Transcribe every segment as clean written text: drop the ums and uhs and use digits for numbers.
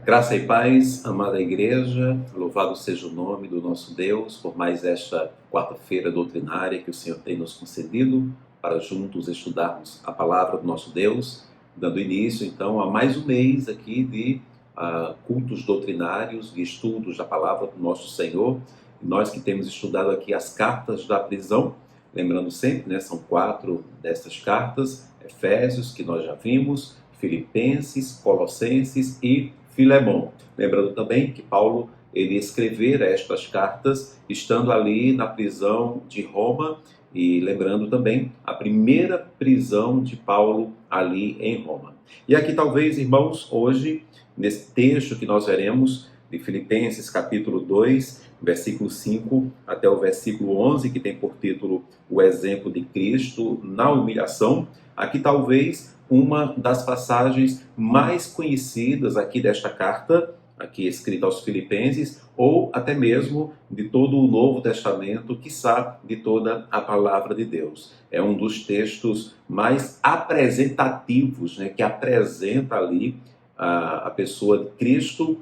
Graça e paz, amada igreja, louvado seja o nome do nosso Deus por mais esta quarta-feira doutrinária que o Senhor tem nos concedido para juntos estudarmos a palavra do nosso Deus, dando início então a mais um mês aqui de cultos doutrinários, de estudos da palavra do nosso Senhor. Nós que temos estudado aqui as cartas da prisão, lembrando sempre, né, são 4 dessas cartas: Efésios, que nós já vimos, Filipenses, Colossenses e Filemão. Lembrando também que Paulo ele escrevera estas cartas estando ali na prisão de Roma, e lembrando também a primeira prisão de Paulo ali em Roma. E aqui talvez, irmãos, hoje, nesse texto que nós veremos de Filipenses capítulo 2, versículo 5 até o versículo 11, que tem por título o exemplo de Cristo na humilhação, aqui talvez uma das passagens mais conhecidas aqui desta carta, aqui escrita aos Filipenses, ou até mesmo de todo o Novo Testamento, quiçá de toda a palavra de Deus. É um dos textos mais apresentativos, né, que apresenta ali a pessoa de Cristo,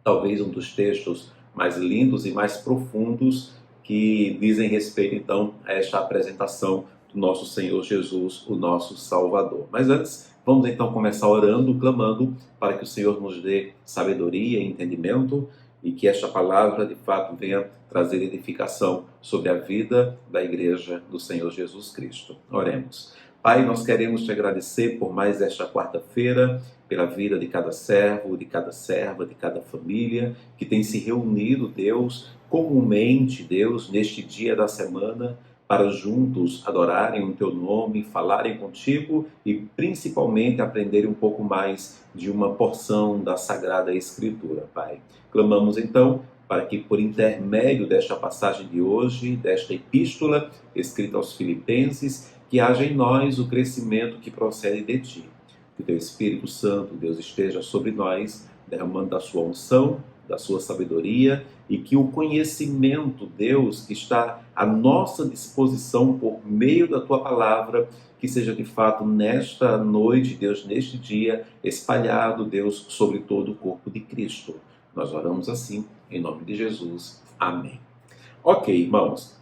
talvez um dos textos mais lindos e mais profundos que dizem respeito então a esta apresentação do nosso Senhor Jesus, o nosso Salvador. Mas antes, vamos então começar orando, clamando para que o Senhor nos dê sabedoria e entendimento e que esta palavra de fato venha trazer edificação sobre a vida da igreja do Senhor Jesus Cristo. Oremos. Pai, nós queremos te agradecer por mais esta quarta-feira, pela vida de cada servo, de cada serva, de cada família que tem se reunido, Deus, comumente, Deus, neste dia da semana, para juntos adorarem o Teu nome, falarem contigo e principalmente aprenderem um pouco mais de uma porção da Sagrada Escritura, Pai. Clamamos então para que por intermédio desta passagem de hoje, desta epístola escrita aos Filipenses, que haja em nós o crescimento que procede de Ti. Que Teu Espírito Santo, Deus, esteja sobre nós, derramando da Sua unção, da Sua sabedoria, e que o conhecimento, Deus, que está à nossa disposição por meio da Tua palavra, que seja de fato nesta noite, Deus, neste dia, espalhado, Deus, sobre todo o corpo de Cristo. Nós oramos assim, em nome de Jesus. Amém. Ok, irmãos.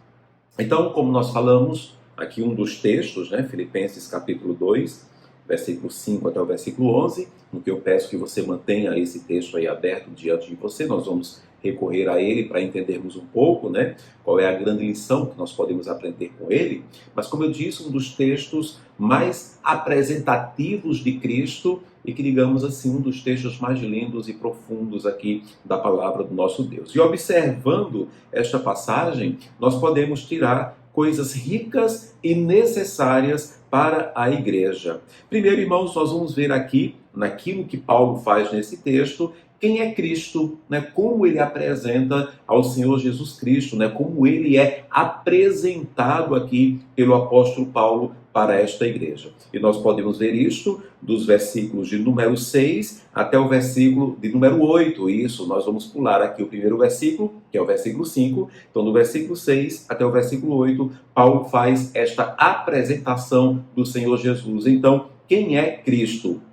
Então, como nós falamos, aqui um dos textos, né, Filipenses capítulo 2, versículo 5 até o versículo 11, no que eu peço que você mantenha esse texto aí aberto diante de você. Nós vamos recorrer a ele para entendermos um pouco, né, qual é a grande lição que nós podemos aprender com ele. Mas, como eu disse, um dos textos mais apresentativos de Cristo e que, digamos assim, um dos textos mais lindos e profundos aqui da palavra do nosso Deus. E observando esta passagem, nós podemos tirar coisas ricas e necessárias para a igreja. Primeiro, irmãos, nós vamos ver aqui, naquilo que Paulo faz nesse texto, quem é Cristo, né? Como ele apresenta ao Senhor Jesus Cristo, né? Como ele é apresentado aqui pelo apóstolo Paulo para esta igreja. E nós podemos ver isto dos versículos de número 6 até o versículo de número 8. Isso, nós vamos pular aqui o primeiro versículo, que é o versículo 5. Então, do versículo 6 até o versículo 8, Paulo faz esta apresentação do Senhor Jesus. Então, quem é Cristo?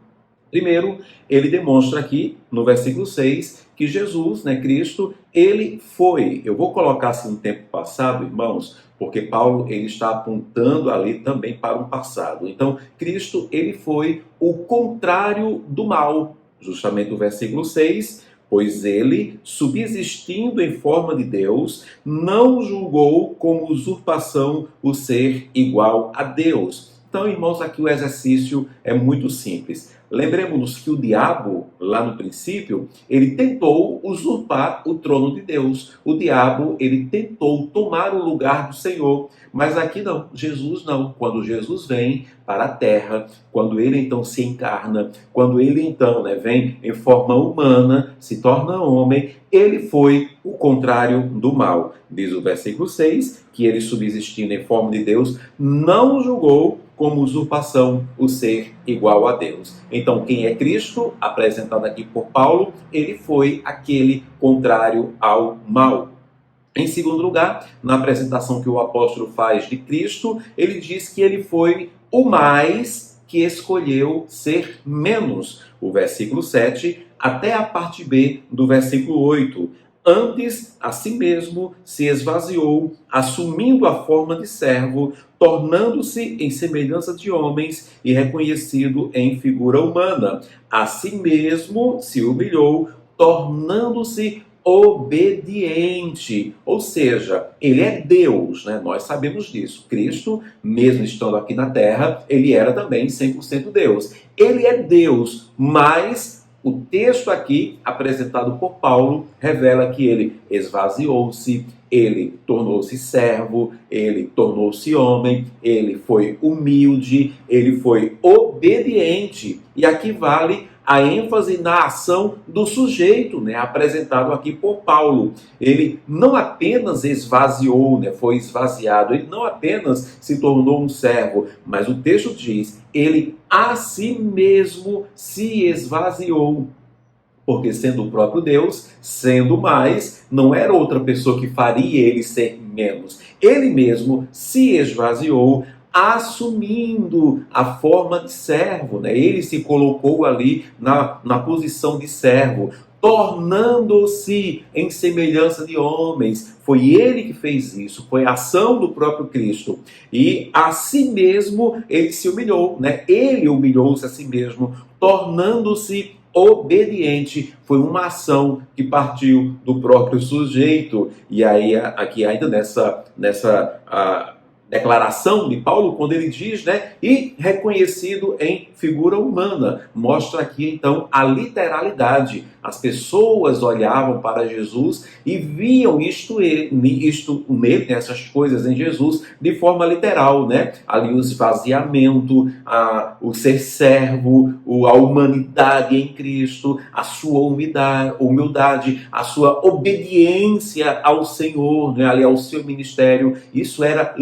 Primeiro, ele demonstra aqui, no versículo 6, que Jesus, né, Cristo, ele foi. Eu vou colocar assim no tempo passado, irmãos, porque Paulo ele está apontando ali também para um passado. Então, Cristo, ele foi o contrário do mal. Justamente o versículo 6, pois ele, subsistindo em forma de Deus, não julgou como usurpação o ser igual a Deus. Então, irmãos, aqui o exercício é muito simples. Lembremos-nos que o diabo, lá no princípio, ele tentou usurpar o trono de Deus. O diabo, ele tentou tomar o lugar do Senhor. Mas aqui não, Jesus não. Quando Jesus vem para a terra, quando ele então se encarna, quando ele então vem em forma humana, se torna homem, ele foi o contrário do mal. Diz o versículo 6, que ele subsistindo em forma de Deus, não julgou como usurpação o ser igual a Deus. Então, quem é Cristo, apresentado aqui por Paulo, ele foi aquele contrário ao mal. Em segundo lugar, na apresentação que o apóstolo faz de Cristo, ele diz que ele foi o mais que escolheu ser menos. O versículo 7 até a parte B do versículo 8. Antes, a si mesmo, se esvaziou, assumindo a forma de servo, tornando-se em semelhança de homens e reconhecido em figura humana. A si mesmo se humilhou, tornando-se obediente, ou seja, ele é Deus, né? Nós sabemos disso. Cristo, mesmo estando aqui na terra, ele era também 100% Deus. Ele é Deus, mas o texto aqui, apresentado por Paulo, revela que ele esvaziou-se, ele tornou-se servo, ele tornou-se homem, ele foi humilde, ele foi obediente. E aqui vale a ênfase na ação do sujeito, né, apresentado aqui por Paulo. Ele não apenas esvaziou, né, foi esvaziado, ele não apenas se tornou um servo, mas o texto diz, ele a si mesmo se esvaziou. Porque sendo o próprio Deus, sendo mais, não era outra pessoa que faria ele ser menos. Ele mesmo se esvaziou, assumindo a forma de servo, né? Ele se colocou ali na posição de servo, tornando-se em semelhança de homens. Foi ele que fez isso, foi a ação do próprio Cristo. E a si mesmo ele se humilhou, né? Ele humilhou-se a si mesmo, tornando-se obediente. Foi uma ação que partiu do próprio sujeito. E aí, aqui ainda nessa declaração de Paulo, quando ele diz, né, e reconhecido em figura humana, mostra aqui então a literalidade. As pessoas olhavam para Jesus e viam isto nele, essas coisas em Jesus, de forma literal, né? Ali o esvaziamento, o ser servo, a humanidade em Cristo, a sua humildade, a sua obediência ao Senhor, né? Ali ao seu ministério. Isso era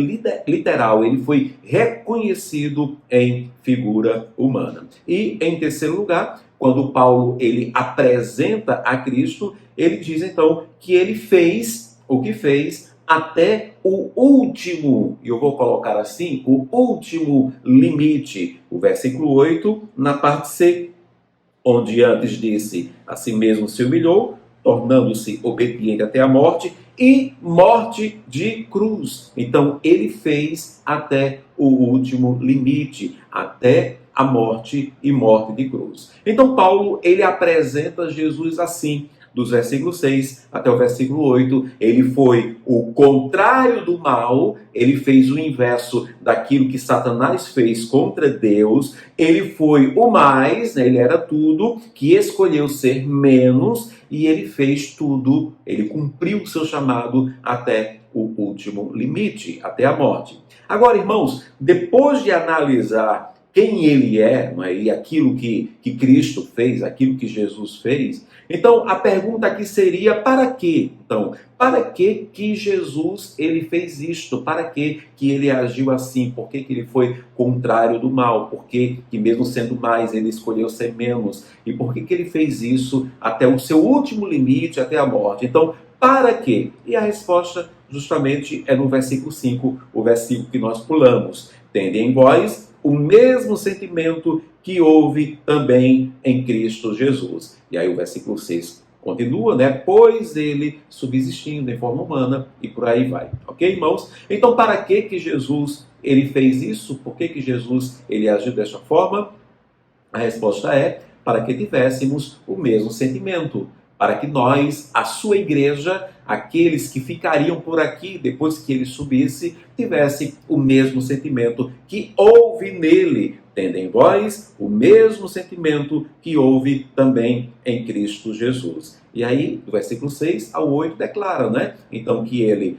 literal, ele foi reconhecido em figura humana. E em terceiro lugar, quando Paulo ele apresenta a Cristo, ele diz então que ele fez o que fez até o último, e eu vou colocar assim, o último limite. O versículo 8, na parte C, onde antes disse, a si mesmo se humilhou, tornando-se obediente até a morte, e morte de cruz. Então, ele fez até o último limite, até a morte e morte de cruz. Então, Paulo, ele apresenta Jesus assim, dos versículos 6 até o versículo 8, ele foi o contrário do mal, ele fez o inverso daquilo que Satanás fez contra Deus, ele foi o mais, né, ele era tudo, que escolheu ser menos, e ele fez tudo, ele cumpriu o seu chamado até o último limite, até a morte. Agora, irmãos, depois de analisar quem ele é, não é? E aquilo que Cristo fez, aquilo que Jesus fez, então a pergunta aqui seria, para quê? Então, para que Jesus ele fez isto? Para que ele agiu assim? Por que ele foi contrário do mal? Por que mesmo sendo mais, ele escolheu ser menos? E por que ele fez isso até o seu último limite, até a morte? Então, para quê? E a resposta justamente é no versículo 5, o versículo que nós pulamos. Tende em vós o mesmo sentimento que houve também em Cristo Jesus. E aí o versículo 6 continua, né? Pois ele subsistindo em forma humana, e por aí vai. Ok, irmãos? Então, para que Jesus ele fez isso? Por que Jesus ele agiu desta forma? A resposta é para que tivéssemos o mesmo sentimento. Para que nós, a sua igreja, aqueles que ficariam por aqui depois que ele subisse, tivessem o mesmo sentimento que houve nele, tendo em vós o mesmo sentimento que houve também em Cristo Jesus. E aí, do versículo 6 ao 8 declara, né? Então que ele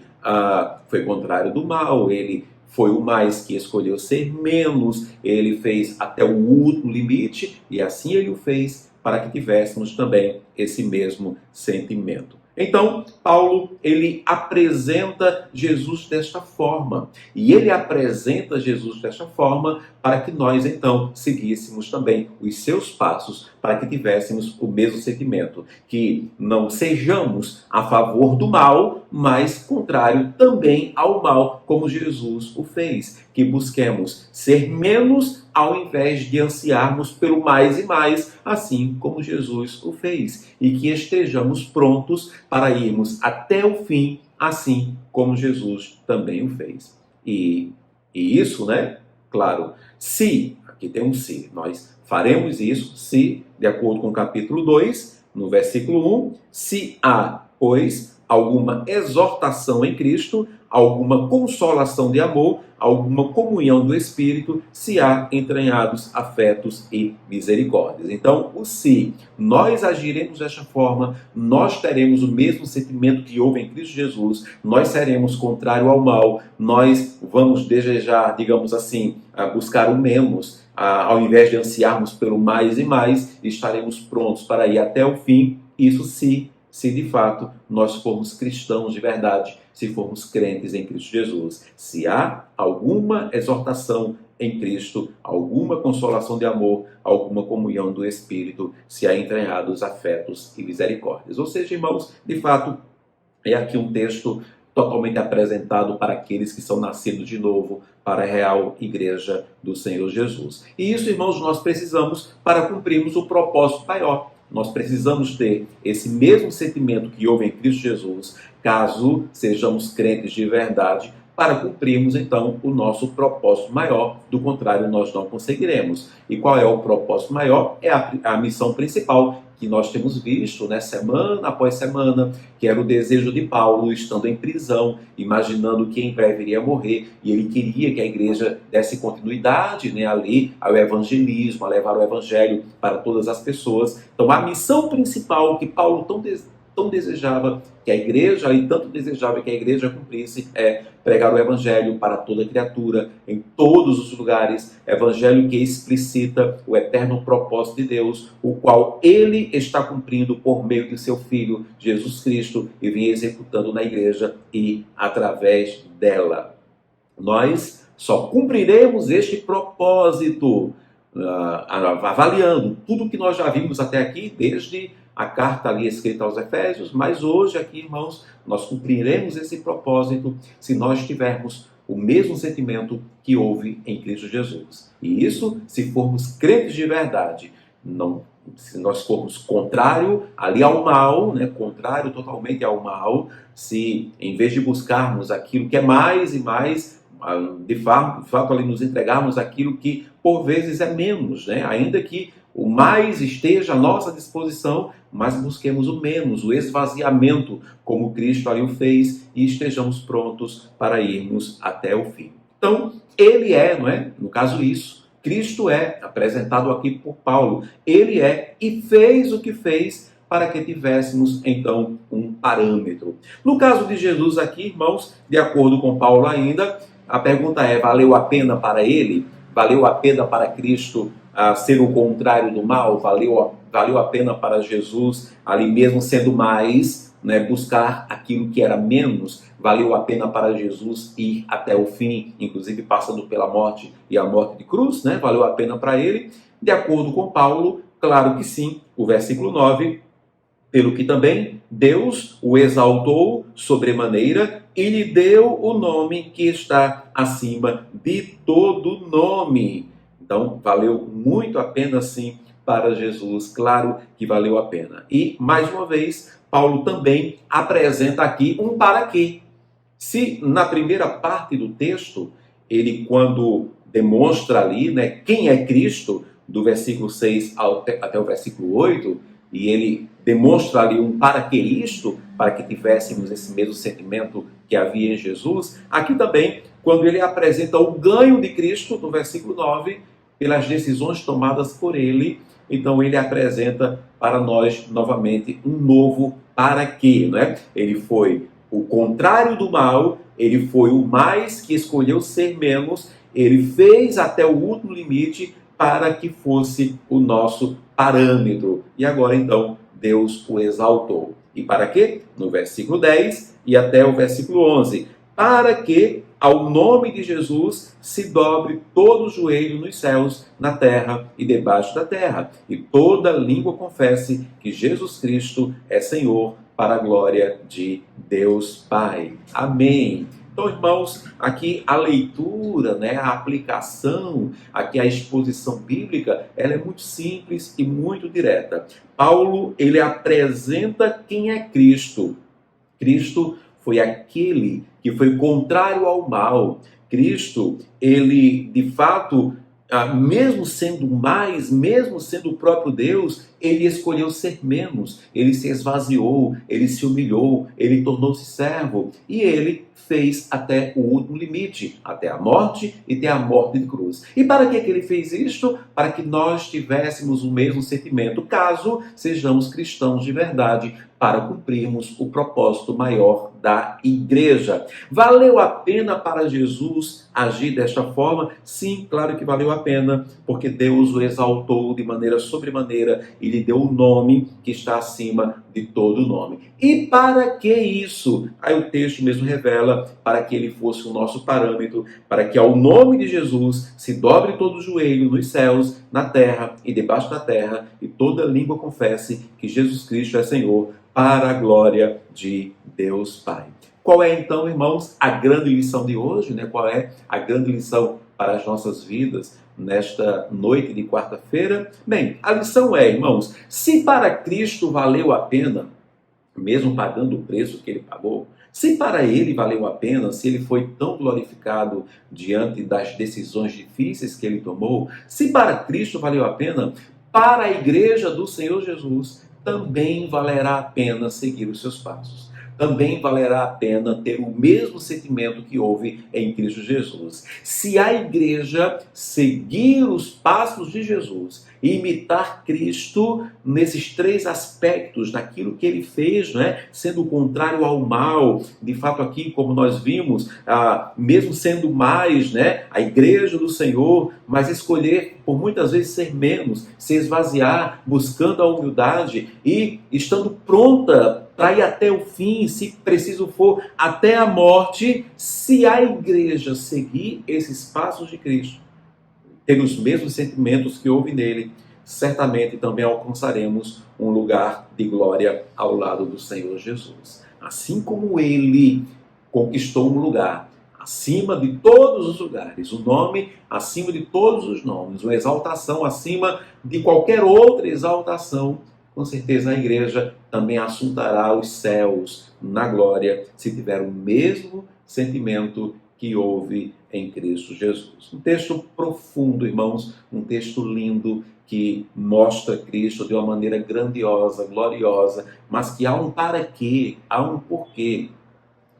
foi contrário do mal, ele foi o mais que escolheu ser menos, ele fez até o último limite, e assim ele o fez para que tivéssemos também esse mesmo sentimento. Então, Paulo, ele apresenta Jesus desta forma. E ele apresenta Jesus desta forma para que nós, então, seguíssemos também os seus passos, para que tivéssemos o mesmo sentimento. Que não sejamos a favor do mal, mas contrário também ao mal, como Jesus o fez. que busquemos ser menos ao invés de ansiarmos pelo mais e mais, assim como Jesus o fez. E que estejamos prontos para irmos até o fim, assim como Jesus também o fez. E isso, né? Claro, se, aqui tem um se, nós faremos isso se, de acordo com o capítulo 2, no versículo 1, se há, pois, alguma exortação em Cristo, alguma consolação de amor, alguma comunhão do Espírito, se há entranhados afetos e misericórdias. Então, o se nós agiremos desta forma, nós teremos o mesmo sentimento que houve em Cristo Jesus, nós seremos contrário ao mal, nós vamos desejar, digamos assim, buscar o menos, ao invés de ansiarmos pelo mais e mais, estaremos prontos para ir até o fim, isso se de fato nós formos cristãos de verdade, se formos crentes em Cristo Jesus. Se há alguma exortação em Cristo, alguma consolação de amor, alguma comunhão do Espírito, se há entranhados afetos e misericórdias. Ou seja, irmãos, de fato, é aqui um texto totalmente apresentado para aqueles que são nascidos de novo, para a real igreja do Senhor Jesus. E isso, irmãos, nós precisamos para cumprirmos o propósito maior. Nós precisamos ter esse mesmo sentimento que houve em Cristo Jesus, caso sejamos crentes de verdade, para cumprirmos, então, o nosso propósito maior. Do contrário, nós não conseguiremos. E qual é o propósito maior? É a missão principal que nós temos visto, né, semana após semana, que era o desejo de Paulo, estando em prisão, imaginando que em breve iria morrer, e ele queria que a igreja desse continuidade, né, ali ao evangelismo, a levar o evangelho para todas as pessoas. Então, a missão principal que Paulo tão desejava que a igreja, e tanto desejava que a igreja cumprisse, é pregar o evangelho para toda criatura, em todos os lugares, evangelho que explicita o eterno propósito de Deus, o qual ele está cumprindo por meio de seu Filho, Jesus Cristo, e vem executando na igreja e através dela. Nós só cumpriremos este propósito avaliando tudo que nós já vimos até aqui, desde a carta ali escrita aos Efésios, mas hoje aqui, irmãos, nós cumpriremos esse propósito se nós tivermos o mesmo sentimento que houve em Cristo Jesus. E isso se formos crentes de verdade, não, se nós formos contrário ali ao mal, né, contrário totalmente ao mal, se em vez de buscarmos aquilo que é mais e mais, de fato ali nos entregarmos aquilo que por vezes é menos, né, ainda que o mais esteja à nossa disposição, mas busquemos o menos, o esvaziamento, como Cristo ali o fez, e estejamos prontos para irmos até o fim. Então, ele é, não é? No caso isso, Cristo é, apresentado aqui por Paulo, ele é e fez o que fez para que tivéssemos, então, um parâmetro. No caso de Jesus aqui, irmãos, de acordo com Paulo ainda, a pergunta é, valeu a pena para ele? Valeu a pena para Cristo ser o contrário do mal? Valeu a pena para Jesus, ali mesmo sendo mais, né, buscar aquilo que era menos? Valeu a pena para Jesus ir até o fim, inclusive passando pela morte e a morte de cruz, né? Valeu a pena para ele? De acordo com Paulo, claro que sim. O versículo 9, pelo que também Deus o exaltou sobremaneira e lhe deu o nome que está acima de todo nome. Então, valeu muito a pena, sim, para Jesus. Claro que valeu a pena. E, mais uma vez, Paulo também apresenta aqui um para quê. Se na primeira parte do texto, ele, quando demonstra ali, né, quem é Cristo, do versículo 6 até o versículo 8, e ele demonstra ali um para que isto, para que tivéssemos esse mesmo sentimento que havia em Jesus, aqui também, quando ele apresenta o ganho de Cristo, no versículo 9, pelas decisões tomadas por ele, então ele apresenta para nós novamente um novo para quê, né? Ele foi o contrário do mal, ele foi o mais que escolheu ser menos, ele fez até o último limite para que fosse o nosso parâmetro. E agora então Deus o exaltou. E para quê? No versículo 10 e até o versículo 11. Para que ao nome de Jesus se dobre todo o joelho nos céus, na terra e debaixo da terra, e toda língua confesse que Jesus Cristo é Senhor, para a glória de Deus Pai. Amém. Então, irmãos, aqui a leitura, né, a aplicação, aqui a exposição bíblica, ela é muito simples e muito direta. Paulo, ele apresenta quem é Cristo. Cristo foi aquele que foi contrário ao mal. Cristo, ele, de fato, mesmo sendo mais, mesmo sendo o próprio Deus, ele escolheu ser menos, ele se esvaziou, ele se humilhou, ele tornou-se servo e ele fez até o último limite, até a morte e até a morte de cruz. E para que ele fez isto? Para que nós tivéssemos o mesmo sentimento, caso sejamos cristãos de verdade, para cumprirmos o propósito maior da igreja. Valeu a pena para Jesus agir desta forma? Sim, claro que valeu a pena, porque Deus o exaltou de maneira sobremaneira e lhe deu um nome que está acima de todo nome. E para que isso? Aí o texto mesmo revela, para que ele fosse o nosso parâmetro, para que ao nome de Jesus se dobre todo o joelho nos céus, na terra e debaixo da terra, e toda língua confesse que Jesus Cristo é Senhor, para a glória de Deus Pai. Qual é então, irmãos, a grande lição de hoje, né? Qual é a grande lição para as nossas vidas nesta noite de quarta-feira? Bem, a lição é, irmãos, se para Cristo valeu a pena, mesmo pagando o preço que ele pagou, se para ele valeu a pena, se ele foi tão glorificado diante das decisões difíceis que ele tomou, se para Cristo valeu a pena, para a igreja do Senhor Jesus também valerá a pena seguir os seus passos. Também valerá a pena ter o mesmo sentimento que houve em Cristo Jesus. Se a igreja seguir os passos de Jesus e imitar Cristo nesses três aspectos daquilo que ele fez, né, sendo o contrário ao mal, de fato aqui, como nós vimos, mesmo sendo mais, né, a igreja do Senhor, mas escolher por muitas vezes ser menos, se esvaziar, buscando a humildade e estando pronta para ir até o fim, se preciso for, até a morte, se a igreja seguir esses passos de Cristo, ter os mesmos sentimentos que houve nele, certamente também alcançaremos um lugar de glória ao lado do Senhor Jesus. Assim como ele conquistou um lugar acima de todos os lugares, o nome acima de todos os nomes, uma exaltação acima de qualquer outra exaltação, com certeza a igreja também assuntará os céus na glória, se tiver o mesmo sentimento que houve em Cristo Jesus. Um texto profundo, irmãos, um texto lindo que mostra Cristo de uma maneira grandiosa, gloriosa, mas que há um para quê, há um porquê.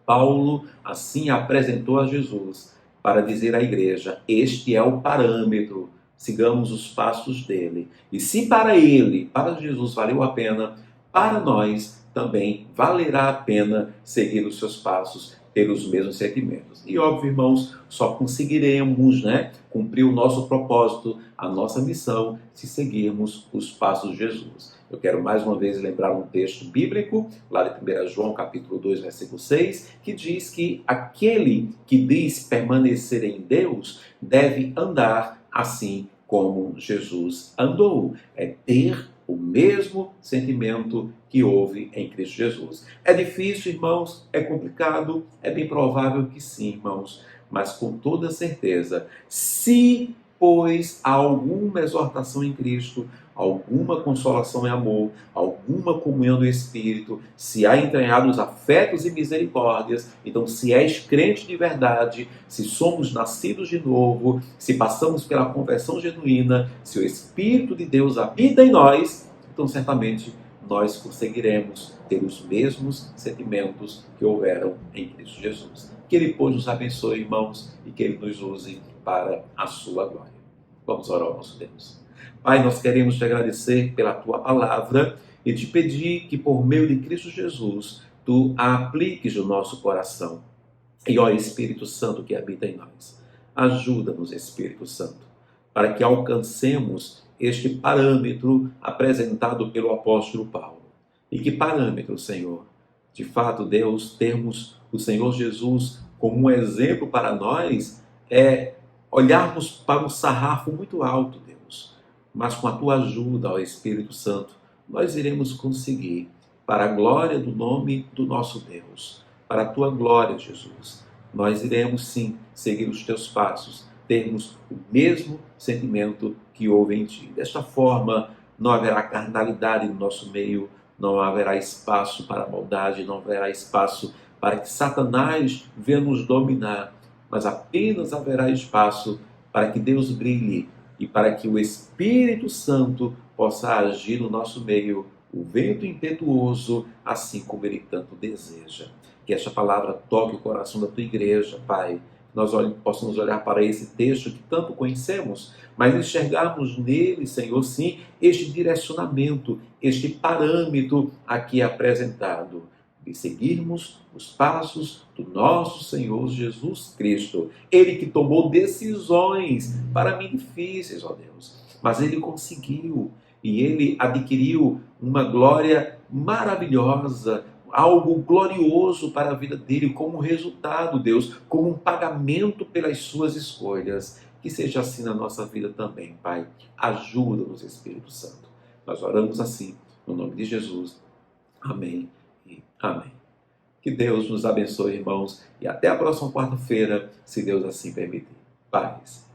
Paulo assim apresentou a Jesus para dizer à igreja: este é o parâmetro, sigamos os passos dele. E se para ele, para Jesus, valeu a pena, para nós também valerá a pena seguir os seus passos, ter os mesmos sentimentos. E óbvio, irmãos, só conseguiremos, né, cumprir o nosso propósito, a nossa missão, se seguirmos os passos de Jesus. Eu quero mais uma vez lembrar um texto bíblico, lá de 1 João capítulo 2, versículo 6, que diz que aquele que diz permanecer em Deus deve andar assim como Jesus andou. É ter o mesmo sentimento que houve em Cristo Jesus. É difícil, irmãos? É complicado? É bem provável que sim, irmãos. Mas com toda certeza, se, pois, há alguma exortação em Cristo, alguma consolação em amor, alguma comunhão do Espírito, se há entranhados afetos e misericórdias, então se és crente de verdade, se somos nascidos de novo, se passamos pela conversão genuína, se o Espírito de Deus habita em nós, então certamente nós conseguiremos ter os mesmos sentimentos que houveram em Cristo Jesus. Que Ele, pois, nos abençoe, irmãos, e que Ele nos use para a sua glória. Vamos orar ao nosso Deus. Pai, nós queremos te agradecer pela tua palavra e te pedir que, por meio de Cristo Jesus, tu a apliques no nosso coração. E, ó Espírito Santo que habita em nós, ajuda-nos, Espírito Santo, para que alcancemos este parâmetro apresentado pelo apóstolo Paulo. E que parâmetro, Senhor? De fato, Deus, termos o Senhor Jesus como um exemplo para nós é olharmos para um sarrafo muito alto, Deus. Mas com a tua ajuda, ó Espírito Santo, nós iremos conseguir, para a glória do nome do nosso Deus, para a tua glória, Jesus, nós iremos sim seguir os teus passos, termos o mesmo sentimento que houve em ti. Desta forma, não haverá carnalidade no nosso meio, não haverá espaço para a maldade, não haverá espaço para que Satanás venha nos dominar, mas apenas haverá espaço para que Deus brilhe e para que o Espírito Santo possa agir no nosso meio, o vento impetuoso, assim como Ele tanto deseja. Que esta palavra toque o coração da tua igreja, Pai. Nós possamos olhar para esse texto que tanto conhecemos, mas enxergarmos nele, Senhor, sim, este direcionamento, este parâmetro aqui apresentado, de seguirmos os passos do nosso Senhor Jesus Cristo. Ele que tomou decisões para mim difíceis, ó Deus, mas ele conseguiu e ele adquiriu uma glória maravilhosa, algo glorioso para a vida dele, como resultado, Deus, como um pagamento pelas suas escolhas. Que seja assim na nossa vida também, Pai. Ajuda-nos, Espírito Santo. Nós oramos assim, no nome de Jesus. Amém e amém. Que Deus nos abençoe, irmãos, e até a próxima quarta-feira, se Deus assim permitir. Paz.